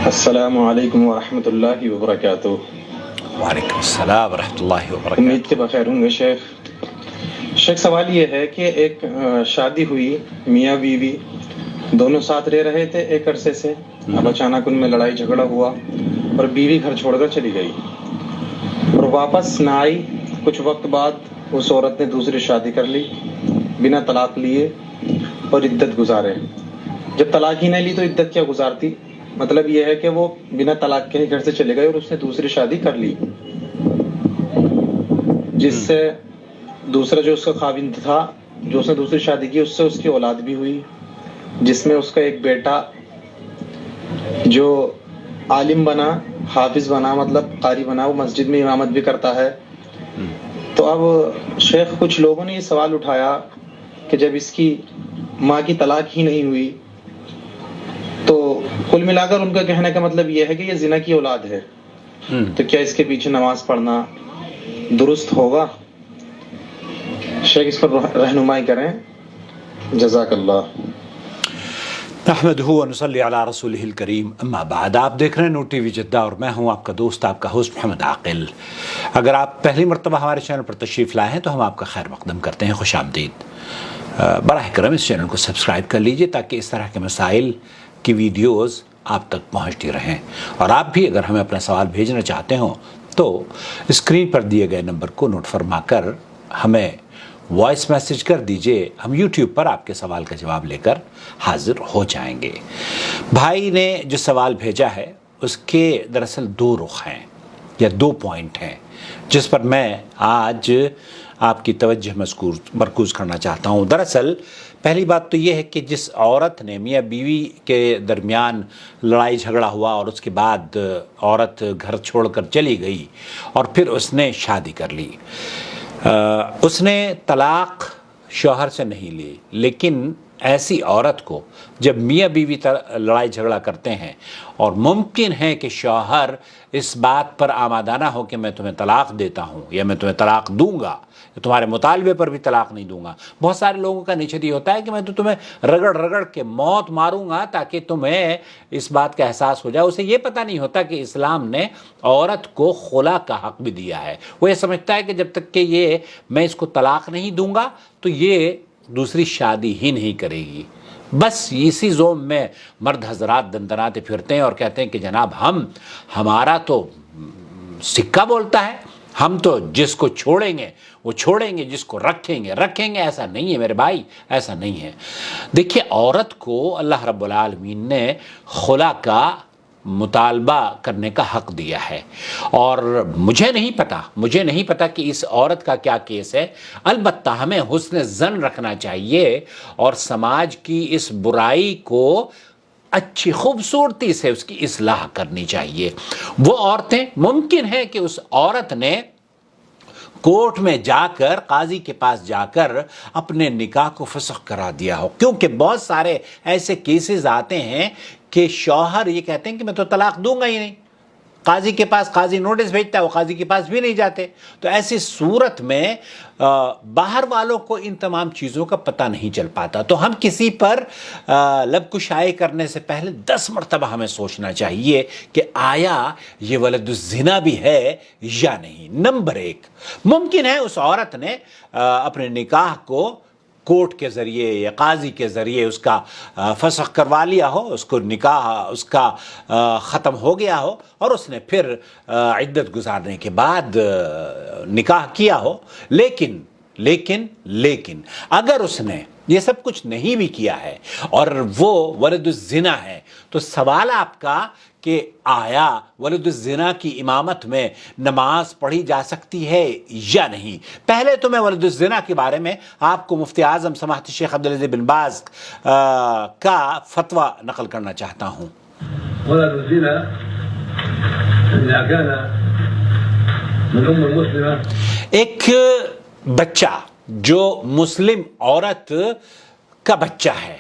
السلام علیکم ورحمۃ اللہ وبرکاتہ۔ وعلیکم السلام ورحمۃ اللہ وبرکاتہ۔ امید کے بخیر ہوں گے شیخ سوال یہ ہے کہ ایک شادی ہوئی، میاں بیوی دونوں ساتھ رہ رہے تھے ایک عرصے سے، اب اچانک ان میں لڑائی جھگڑا ہوا اور بیوی گھر چھوڑ کر چلی گئی اور واپس نہ آئی۔ کچھ وقت بعد اس عورت نے دوسری شادی کر لی بنا طلاق لیے اور عدت گزارے۔ جب طلاق ہی نہیں لی تو عدت کیا گزارتی؟ مطلب یہ ہے کہ وہ بنا طلاق کے ہی گھر سے چلے گئے اور اس نے دوسری شادی کر لی، جس سے دوسرا جو اس کا خاوند تھا، جو اس نے دوسری شادی کی، اس سے اس کی اولاد بھی ہوئی، جس میں اس کا ایک بیٹا جو عالم بنا، حافظ بنا، مطلب قاری بنا، وہ مسجد میں امامت بھی کرتا ہے۔ تو اب شیخ کچھ لوگوں نے یہ سوال اٹھایا کہ جب اس کی ماں کی طلاق ہی نہیں ہوئی تو کل ملا کر ان کا کہنے کا مطلب یہ ہے کہ یہ زنا کی اولاد ہے، تو کیا اس کے پیچھے نماز پڑھنا درست ہوگا؟ شیخ اس پر رہنمائی کریں، جزاک اللہ۔ نحمدہ ونصلی علی رسولہ الکریم، اما بعد۔ آپ دیکھ رہے ہیں نور ٹی وی جدہ اور میں ہوں آپ کا دوست، آپ کا ہوسٹ محمد عاقل۔ اگر آپ پہلی مرتبہ ہمارے چینل پر تشریف لائے ہیں تو ہم آپ کا خیر مقدم کرتے ہیں، خوش آمدید۔ براہ کرم اس چینل کو سبسکرائب کر لیجئے تاکہ اس طرح کے مسائل کی ویڈیوز آپ تک پہنچتی رہیں، اور آپ بھی اگر ہمیں اپنا سوال بھیجنا چاہتے ہوں تو اسکرین پر دیے گئے نمبر کو نوٹ فرما کر ہمیں وائس میسج کر دیجئے، ہم یوٹیوب پر آپ کے سوال کا جواب لے کر حاضر ہو جائیں گے۔ بھائی نے جو سوال بھیجا ہے اس کے دراصل دو رخ ہیں یا دو پوائنٹ ہیں جس پر میں آج آپ کی توجہ مرکوز کرنا چاہتا ہوں۔ دراصل پہلی بات تو یہ ہے کہ جس عورت نے، میاں بیوی کے درمیان لڑائی جھگڑا ہوا اور اس کے بعد عورت گھر چھوڑ کر چلی گئی اور پھر اس نے شادی کر لی، اس نے طلاق شوہر سے نہیں لی، لیکن ایسی عورت کو جب میاں بیوی لڑائی جھگڑا کرتے ہیں اور ممکن ہے کہ شوہر اس بات پر آمادہ نہ ہو کہ میں تمہیں طلاق دیتا ہوں یا میں تمہیں طلاق دوں گا، تمہارے مطالبے پر بھی طلاق نہیں دوں گا۔ بہت سارے لوگوں کا نیچر یہ ہوتا ہے کہ میں تو تمہیں رگڑ رگڑ کے موت ماروں گا تاکہ تمہیں اس بات کا احساس ہو جائے۔ اسے یہ پتہ نہیں ہوتا کہ اسلام نے عورت کو خلا کا حق بھی دیا ہے۔ وہ یہ سمجھتا ہے کہ جب تک کہ میں اس کو طلاق نہیں دوں گا تو یہ دوسری شادی ہی نہیں کرے گی۔ بس اسی زوم میں مرد حضرات دندناتے پھرتے ہیں اور کہتے ہیں کہ جناب ہمارا تو سکہ بولتا ہے، ہم تو جس کو چھوڑیں گے وہ چھوڑیں گے، جس کو رکھیں گے۔ ایسا نہیں ہے میرے بھائی، ایسا نہیں ہے۔ دیکھیے، عورت کو اللہ رب العالمین نے خلا کا مطالبہ کرنے کا حق دیا ہے، اور مجھے نہیں پتا کہ اس عورت کا کیا کیس ہے۔ البتہ ہمیں حسن ظن رکھنا چاہیے اور سماج کی اس برائی کو اچھی خوبصورتی سے اس کی اصلاح کرنی چاہیے۔ وہ عورتیں، ممکن ہے کہ اس عورت نے کورٹ میں جا کر، قاضی کے پاس جا کر اپنے نکاح کو فسخ کرا دیا ہو، کیونکہ بہت سارے ایسے کیسز آتے ہیں کہ شوہر یہ کہتے ہیں کہ میں تو طلاق دوں گا ہی نہیں، قاضی کے پاس، قاضی نوٹس بھیجتا ہے، وہ قاضی کے پاس بھی نہیں جاتے۔ تو ایسی صورت میں باہر والوں کو ان تمام چیزوں کا پتہ نہیں چل پاتا، تو ہم کسی پر لب کشائی کرنے سے پہلے 10 مرتبہ ہمیں سوچنا چاہیے کہ آیا یہ ولد الزنا بھی ہے یا نہیں۔ نمبر 1، ممکن ہے اس عورت نے اپنے نکاح کو کورٹ کے ذریعے یا قاضی کے ذریعے اس کا فسخ کروا لیا ہو، اس کو نکاح اس کا ختم ہو گیا ہو اور اس نے پھر عدت گزارنے کے بعد نکاح کیا ہو، لیکن اگر اس نے یہ سب کچھ نہیں بھی کیا ہے اور وہ ولد الزنا ہے، تو سوال آپ کا کہ آیا ولد الزنا کی امامت میں نماز پڑھی جا سکتی ہے یا نہیں۔ پہلے تو میں ولد الزنا کے بارے میں آپ کو مفتی اعظم سماحت شیخ عبدالعزیز بن باز کا فتویٰ نقل کرنا چاہتا ہوں۔ ولد الزنا إذا كان من أم المسلمة، ایک بچہ جو مسلم عورت کا بچہ ہے،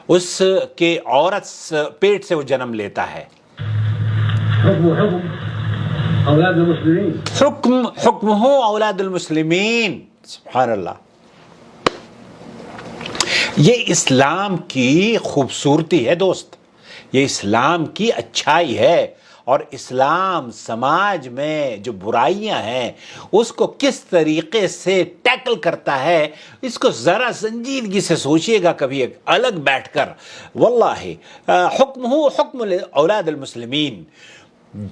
اس کے عورت پیٹ سے وہ جنم لیتا ہے، حكم أولاد المسلمين، حکمہ اولاد المسلمین۔ سبحان اللہ، یہ اسلام کی خوبصورتی ہے دوست۔ یہ اسلام کی اچھائی ہے، اور اسلام سماج میں جو برائیاں ہیں اس کو کس طریقے سے ٹیکل کرتا ہے، اس کو ذرا سنجیدگی سے سوچئے گا کبھی ایک الگ بیٹھ کر. واللہ حکم ہو حکم اولاد المسلمین.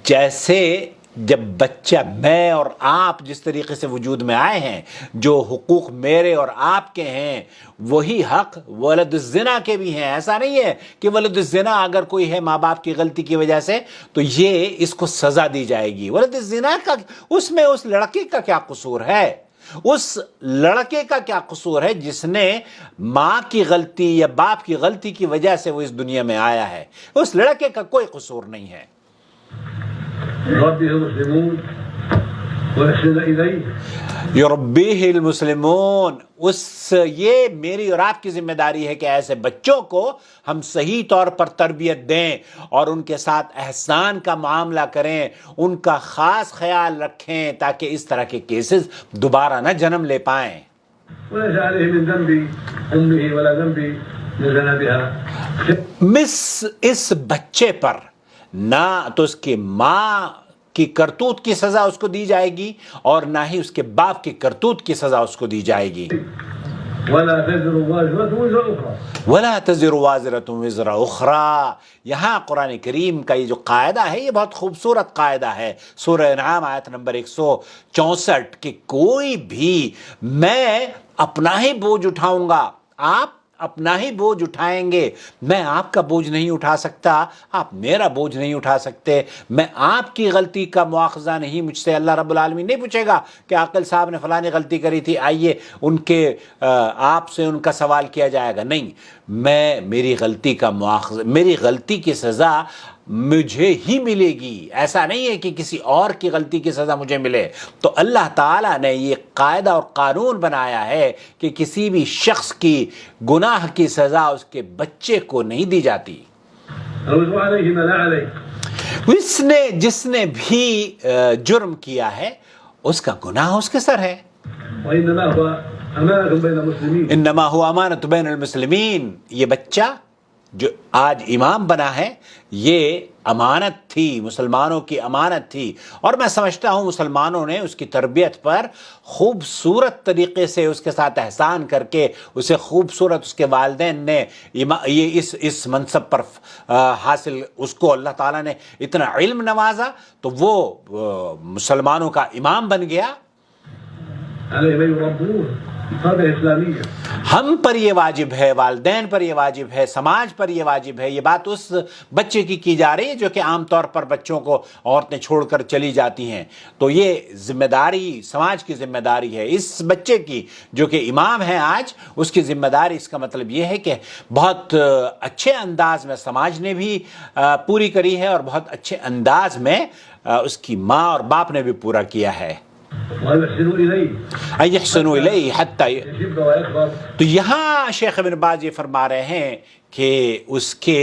جیسے جب بچہ، میں اور آپ جس طریقے سے وجود میں آئے ہیں، جو حقوق میرے اور آپ کے ہیں وہی حق ولد الزنا کے بھی ہیں. ایسا نہیں ہے کہ ولد الزنا اگر کوئی ہے ماں باپ کی غلطی کی وجہ سے تو یہ اس کو سزا دی جائے گی. ولد الزنا کا اس میں اس لڑکے کا کیا قصور ہے؟ اس لڑکے کا کیا قصور ہے جس نے ماں کی غلطی یا باپ کی غلطی کی وجہ سے وہ اس دنیا میں آیا ہے؟ اس لڑکے کا کوئی قصور نہیں ہے. يربيه المسلمون ويحسن إليه. یربیہ المسلمون. یہ میری اور آپ کی ذمہ داری ہے کہ ایسے بچوں کو ہم صحیح طور پر تربیت دیں اور ان کے ساتھ احسان کا معاملہ کریں، ان کا خاص خیال رکھیں تاکہ اس طرح کے کیسز دوبارہ نہ جنم لے پائیں. وليس عليه من ذنب أمه ولا ذنب من زنا بها. اس بچے پر نہ تو اس کی ماں کی کرتوت کی سزا اس کو دی جائے گی اور نہ ہی اس کے باپ کی کرتوت کی سزا اس کو دی جائے گی. ولا تزر وازرة وزر أخرى. ولا تزر وازرة وزر اخرى. یہاں قرآن کریم کا یہ جو قاعدہ ہے یہ بہت خوبصورت قاعدہ ہے. سورہ انعام آیت نمبر 164 کہ کوئی بھی، میں اپنا ہی بوجھ اٹھاؤں گا، آپ اپنا ہی بوجھ اٹھائیں گے. میں آپ کا بوجھ نہیں اٹھا سکتا، آپ میرا بوجھ نہیں اٹھا سکتے. میں آپ کی غلطی کا مواخذہ نہیں، مجھ سے اللہ رب العالمین نہیں پوچھے گا کہ عاقل صاحب نے فلانی غلطی کری تھی، آئیے ان کے آپ سے ان کا سوال کیا جائے گا. نہیں، میں میری غلطی کا مواخذہ، میری غلطی کی سزا مجھے ہی ملے گی. ایسا نہیں ہے کہ کسی اور کی غلطی کی سزا مجھے ملے. تو اللہ تعالیٰ نے یہ قاعدہ اور قانون بنایا ہے کہ کسی بھی شخص کی گناہ کی سزا اس کے بچے کو نہیں دی جاتی. الوزر عليه ما لا عليه. جس نے بھی جرم کیا ہے اس کا گناہ اس کے سر ہے. وإنما هو أمانة بين المسلمين. انما هو امانت بین المسلمین. یہ بچہ جو آج امام بنا ہے یہ امانت تھی، مسلمانوں کی امانت تھی، اور میں سمجھتا ہوں مسلمانوں نے اس کی تربیت پر خوبصورت طریقے سے اس کے ساتھ احسان کر کے اسے خوبصورت، اس کے والدین نے یہ اس منصب پر حاصل، اس کو اللہ تعالیٰ نے اتنا علم نوازا تو وہ مسلمانوں کا امام بن گیا. عليه من يربوه تربية إسلامية. ہم پر یہ واجب ہے، والدین پر یہ واجب ہے، سماج پر یہ واجب ہے. یہ بات اس بچے کی جا رہی ہے جو کہ عام طور پر بچوں کو عورتیں چھوڑ کر چلی جاتی ہیں. تو یہ ذمہ داری سماج کی ذمہ داری ہے. اس بچے کی جو کہ امام ہے آج، اس کی ذمہ داری، اس کا مطلب یہ ہے کہ بہت اچھے انداز میں سماج نے بھی پوری کری ہے اور بہت اچھے انداز میں اس کی ماں اور باپ نے بھی پورا کیا ہے. ويحسنوا إليه. أن يحسنوا إليه حتى. يجب ويكبر. تو یہاں شیخ ابن باز یہ فرما رہے ہیں کہ اس کے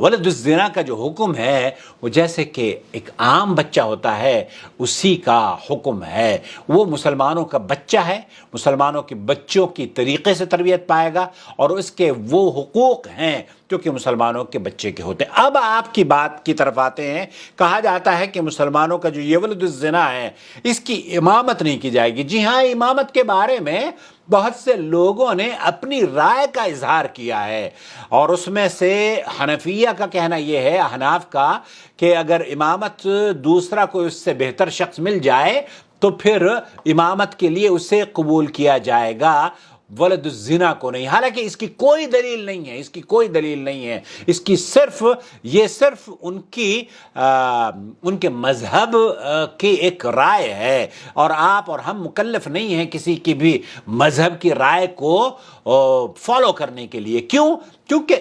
ولد الزنا کا جو حکم ہے وہ جیسے کہ ایک عام بچہ ہوتا ہے اسی کا حکم ہے. وہ مسلمانوں کا بچہ ہے، مسلمانوں کے بچوں کی طریقے سے تربیت پائے گا اور اس کے وہ حقوق ہیں جو کہ مسلمانوں کے بچے کے ہوتے ہیں. اب آپ کی بات کی طرف آتے ہیں. کہا جاتا ہے کہ مسلمانوں کا جو یہ ولد الزنا ہے اس کی امامت نہیں کی جائے گی. جی ہاں، امامت کے بارے میں بہت سے لوگوں نے اپنی رائے کا اظہار کیا ہے، اور اس میں سے حنفیہ کا کہنا یہ ہے، احناف کا، کہ اگر امامت دوسرا کوئی اس سے بہتر شخص مل جائے تو پھر امامت کے لیے اسے قبول کیا جائے گا، ولد الزنا کو نہیں. حالانکہ اس کی کوئی دلیل نہیں ہے، اس کی کوئی دلیل نہیں ہے. اس کی صرف ان کے مذہب کی ایک رائے ہے، اور آپ اور ہم مکلف نہیں ہیں کسی کی بھی مذہب کی رائے کو فالو کرنے کے لیے. کیوں؟ کیونکہ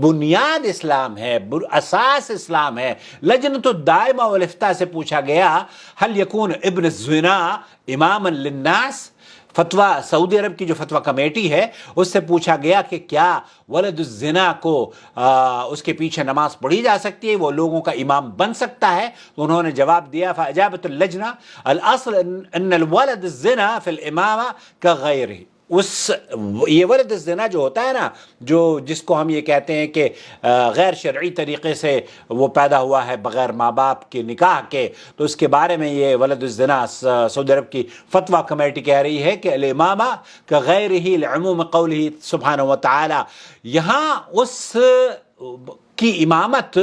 بنیاد اسلام ہے، اساس اسلام ہے. لجنۃ الدائمہ والافتاء سے پوچھا گیا هل يكون ابن الزنا اماما للناس؟ فتویٰ سعودی عرب کی جو فتویٰ کمیٹی ہے اس سے پوچھا گیا کہ کیا ولد الزنا کو اس کے پیچھے نماز پڑھی جا سکتی ہے، وہ لوگوں کا امام بن سکتا ہے؟ تو انہوں نے جواب دیا فاجابت اللجنہ الاصل ان الولد الزنا فی الامامہ کغیرہ. یہ ولد الزنا جو ہوتا ہے نا، جو جس کو ہم یہ کہتے ہیں کہ غیر شرعی طریقے سے وہ پیدا ہوا ہے بغیر ماں باپ کے نکاح کے، تو اس کے بارے میں یہ ولد الزنا سعودی عرب کی فتویٰ کمیٹی کہہ رہی ہے کہ الامامہ کغیر ہی لعموم قولہ سبحانہ وتعالی، یہاں اس کی امامت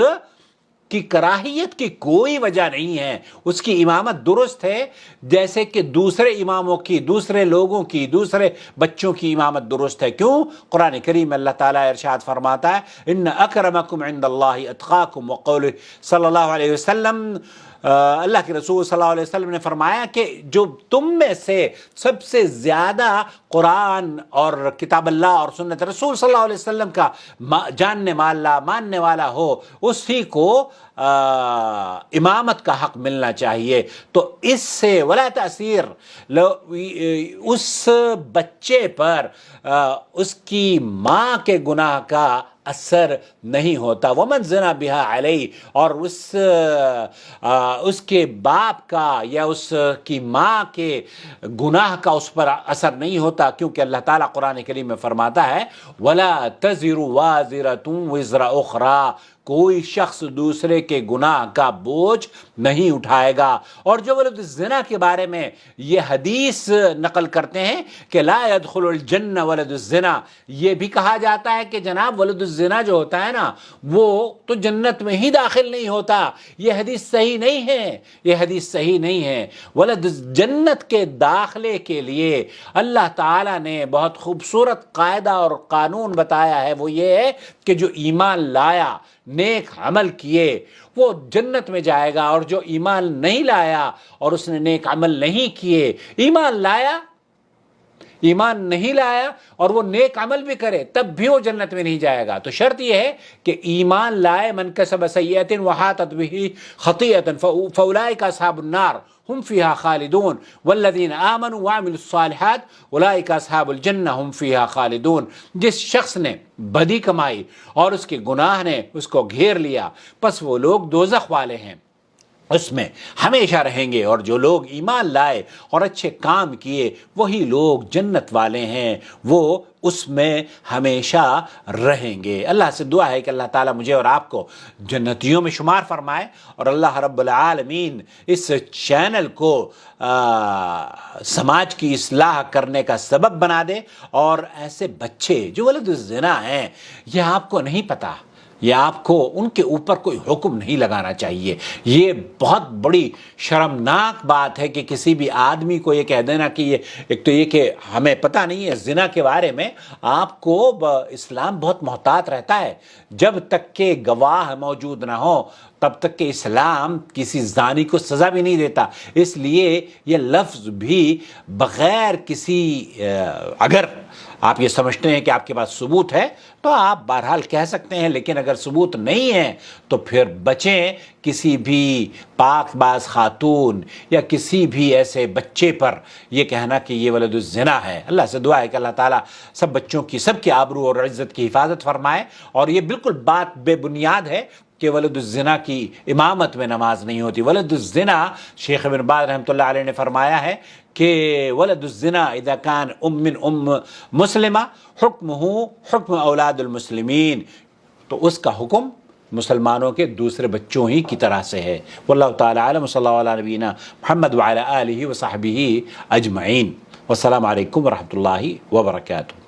کی کراہیت کی کوئی وجہ نہیں ہے، اس کی امامت درست ہے، جیسے کہ دوسرے اماموں کی، دوسرے لوگوں کی، دوسرے بچوں کی امامت درست ہے۔ کیوں؟ قرآن کریم میں اللہ تعالیٰ ارشاد فرماتا ہے ان اکرمکم عند اللہ اتقاکم، وقول صلی اللہ علیہ وسلم، اللہ کے رسول صلی اللہ علیہ وسلم نے فرمایا کہ جو تم میں سے سب سے زیادہ قرآن اور کتاب اللہ اور سنت رسول صلی اللہ علیہ وسلم کا جاننے والا، ماننے والا ہو، اسی کو امامت کا حق ملنا چاہیے۔ تو اس سے ولا تأثیر اس بچے پر اس کی ماں کے گناہ کا اثر نہیں ہوتا۔ ومن زنا بہا علیہ، اور اس کے باپ کا یا اس کی ماں کے گناہ کا اس پر اثر نہیں ہوتا، کیونکہ اللہ تعالیٰ قرآن کریم میں فرماتا ہے وَلَا تَزِرُ وَازِرَةٌ وِزْرَ أُخْرَى، کوئی شخص دوسرے کے گناہ کا بوجھ نہیں اٹھائے گا۔ اور جو ولد الزنا کے بارے میں یہ حدیث نقل کرتے ہیں کہ لا يدخل الجنہ ولد الزنا، یہ بھی کہا جاتا ہے کہ جناب ولد الزنا جو ہوتا ہے نا وہ تو جنت میں ہی داخل نہیں ہوتا، یہ حدیث صحیح نہیں ہے، یہ حدیث صحیح نہیں ہے۔ جنت کے داخلے کے لیے اللہ تعالیٰ نے بہت خوبصورت قاعدہ اور قانون بتایا ہے، وہ یہ ہے کہ جو ایمان لایا، نیک عمل کیے، وہ جنت میں جائے گا، اور جو ایمان نہیں لایا اور اس نے نیک عمل نہیں کیے، ایمان لایا، ایمان نہیں لایا اور وہ نیک عمل بھی کرے، تب بھی وہ جنت میں نہیں جائے گا۔ تو شرط یہ ہے کہ ایمان لائے، من کسب سیئۃ وحاطت بہ خطیئۃ فاولئک اصحاب النار ہم فیہا خالدون والذین آمنوا وعملوا الصالحات اولئک اصحاب الجنہ ہم فیہا خالدون۔ جس شخص نے بدی کمائی اور اس کے گناہ نے اس کو گھیر لیا، پس وہ لوگ دوزخ والے ہیں، اس میں ہمیشہ رہیں گے، اور جو لوگ ایمان لائے اور اچھے کام کیے وہی لوگ جنت والے ہیں، وہ اس میں ہمیشہ رہیں گے۔ اللہ سے دعا ہے کہ اللہ تعالیٰ مجھے اور آپ کو جنتیوں میں شمار فرمائے، اور اللہ رب العالمین اس چینل کو سماج کی اصلاح کرنے کا سبب بنا دے، اور ایسے بچے جو ولد الزنا ہیں، یہ آپ کو نہیں پتہ، یہ آپ کو ان کے اوپر کوئی حکم نہیں لگانا چاہیے۔ یہ بہت بڑی شرمناک بات ہے کہ کسی بھی آدمی کو یہ کہہ دینا کہ یہ ایک تو یہ کہ ہمیں پتہ نہیں ہے زنا کے بارے میں، آپ کو اسلام بہت محتاط رہتا ہے، جب تک کہ گواہ موجود نہ ہو تب تک کہ اسلام کسی زانی کو سزا بھی نہیں دیتا۔ اس لیے یہ لفظ بھی بغیر کسی اگر آپ یہ سمجھتے ہیں کہ آپ کے پاس ثبوت ہے تو آپ بہرحال کہہ سکتے ہیں، لیکن اگر ثبوت نہیں ہے تو پھر بچیں کسی بھی پاک باز خاتون یا کسی بھی ایسے بچے پر یہ کہنا کہ یہ ولد الزنا ہے۔ اللہ سے دعا ہے کہ اللہ تعالیٰ سب بچوں کی، سب کی آبرو اور عزت کی حفاظت فرمائے۔ اور یہ بالکل بات بے بنیاد ہے کہ ولد الزنا کی امامت میں نماز نہیں ہوتی۔ ولد الزنا شیخ ابن باز رحمۃ اللہ علیہ نے فرمایا ہے کہ ولد الزنا اذا کان من مسلمہ حکمہ حکم اولاد المسلمین، تو اس کا حکم مسلمانوں کے دوسرے بچوں ہی کی طرح سے ہے۔ واللہ تعالی عالم، صلی اللہ علیہ نبینا محمد وعلی آلہ وصحبہ اجمعین، والسلام علیکم ورحمۃ اللہ وبرکاتہ۔